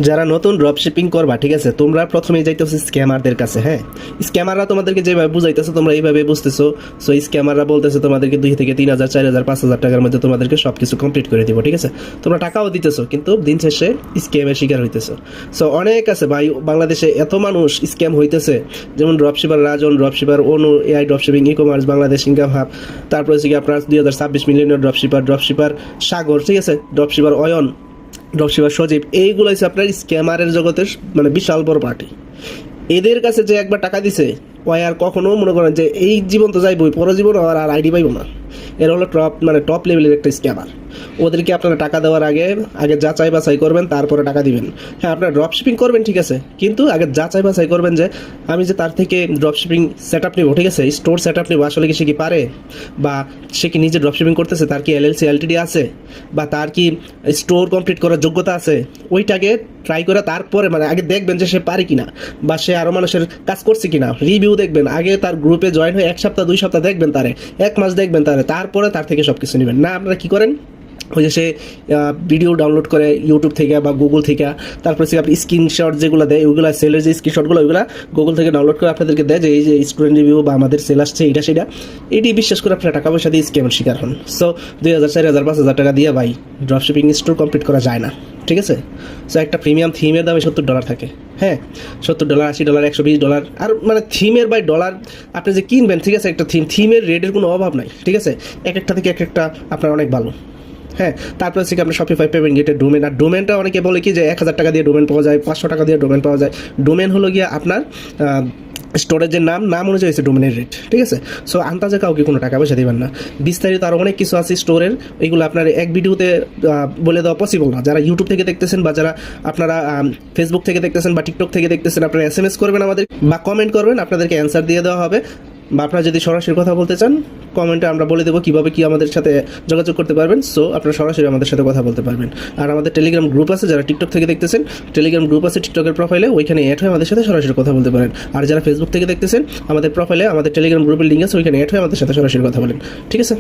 যারা নতুন drop shipping করবা, ঠিক আছে, তোমরা প্রথমেই যাইতেছো স্ক্যামারদের কাছে। হ্যাঁ, স্ক্যামাররা তোমাদেরকে যেভাবে বুঝাইতেছো তোমরা এইভাবে বুঝতেছো। সো স্ক্যামাররা বলতেছে তোমাদেরকে 2 থেকে 3,000, 4,000, 5,000 টাকার মধ্যে তোমাদেরকে সব কিছু কমপ্লিট করে দিব, ঠিক আছে। তোমরা টাকাও দিতেছো, কিন্তু দিন শেষে স্ক্যামের শিকার হইতেছো। সো অনেক আছে ভাই, বাংলাদেশে এত মানুষ স্ক্যাম হইতেছে, যেমন dropshipper Rajan, dropshipper Anu, AI dropshipping, e commerce, Bangladesh income hub, তারপরে হচ্ছে কি আপনার 2026 মিলিয়নের ড্রপশিপার সাগর, ঠিক আছে, ড্রপশিপার অয়ন, ড্রপশিপার সজীব, এইগুলো হচ্ছে আপনার স্ক্যামারের জগতের মানে বিশাল বড় পার্টি। এদের কাছে যে একবার টাকা দিছে, ওই আর কখনো মনে করেন যে এই জীবন তো যাইবই, পরজীবন আর আইডি পাইব না। এরা হলো টপ লেভেলের একটা স্ক্যামার। ওদেরকে আপনারা টাকা দেওয়ার আগে আগে যাচাই বাছাই করবেন, তারপরে টাকা দিবেন। হ্যাঁ, আপনারা ড্রপ শিপিং করবেন, ঠিক আছে, কিন্তু আগে যাচাই বাছাই করবেন যে আমি যে তার থেকে ড্রপ শিপিং সেট আপ নিব, ঠিক আছে, স্টোর সেট আপ নিব, আসলে কি সে কি পারে, বা সে কি নিজে ড্রপ শিপিং করতেছে, তার কি এলএলসি এলটিডি আছে, বা তার কি স্টোর কমপ্লিট করার যোগ্যতা আছে, ওইটাকে ট্রাই করে তারপরে মানে আগে দেখবেন যে সে পারে কিনা, বা সে আরও মানুষের কাজ করছে কিনা, রিভিউ দেখবেন। আগে তার গ্রুপে জয়েন হয়ে 1 সপ্তাহ 2 সপ্তাহ দেখবেন তারে, 1 মাস দেখবেন তারে, তারপরে তার থেকে সব কিছু নেবেন। না, আপনারা কী করেন, ওই যে সে ভিডিও ডাউনলোড করে ইউটিউব থেকে বা গুগল থেকে, তারপরে সে আপনি স্ক্রিনশট যেগুলো দেয়, ওইগুলো সেলের যে স্ক্রিনশটগুলো ওইগুলো গুগল থেকে ডাউনলোড করে আপনাদেরকে দেয় যে এই যে স্টুডেন্ট রিভিউ বা আমাদের সেল আসছে এটা সেটা, এটি বিশ্বাস করে আপনারা টাকা পয়সা দিয়ে স্ক্যামের শিকার হন। সো 2,000, 4,000, 5,000 টাকা দিয়ে ভাই ড্রপশিপিং স্টোর কমপ্লিট করা যায় না, ঠিক আছে। সো একটা প্রিমিয়াম থিমের দামে $70 থাকে। হ্যাঁ, $70, $80, $120, আর মানে থিমের বাই ডলার আপনি যে কিনবেন, ঠিক আছে, একটা থিমের রেটের কোনো অভাব নাই, ঠিক আছে, এক একটা থেকে এক একটা আপনার অনেক ভালো। হ্যাঁ, তারপরে হচ্ছে কি আপনার শপিফাই পেমেন্ট গেটের ডোমেন। আর ডোমেনটা অনেকে বলে কি যে 1,000 টাকা দিয়ে ডোমেন পাওয়া যায়, 500 টাকা দিয়ে ডোমেন পাওয়া যায়। ডোমেন হলো গিয়ে আপনার স্টোরেজের নাম অনুযায়ী হচ্ছে ডোমেনের রেট, ঠিক আছে। সো আন্দাজে কাউকে কোনো টাকা পয়সা দেবেন না। বিস্তারিত আরও অনেক কিছু আছে স্টোরের, এইগুলো আপনার এক ভিডিওতে বলে দেওয়া পসিবল না। যারা ইউটিউব থেকে দেখতেছেন বা যারা আপনারা ফেসবুক থেকে দেখতেছেন বা টিকটক থেকে দেখতেছেন, আপনারা SMS করবেন আমাদের বা কমেন্ট করবেন, আপনাদেরকে অ্যান্সার দিয়ে দেওয়া হবে। বা আপনারা যদি সরাসরি কথা বলতে চান, কমেন্টে আমরা বলে দেবো কীভাবে কি আমাদের সাথে যোগাযোগ করতে পারবেন। সো আপনারা সরাসরি আমাদের সাথে কথা বলতে পারবেন। আর আমাদের টেলিগ্রাম গ্রুপ আছে, যারা টিকটক থেকে দেখতেছেন, টেলিগ্রাম গ্রুপ আছে টিকটকের প্রোফাইলে, ওইখানে অ্যাড হয়ে আমাদের সাথে সরাসরি কথা বলতে পারেন। আর যারা ফেসবুক থেকে দেখতেছেন, আমাদের প্রোফাইলে আমাদের টেলিগ্রাম গ্রুপের লিঙ্ক আছে, ওইখানে অ্যাড হয়ে আমাদের সাথে সরাসরি কথা বলেন, ঠিক আছে।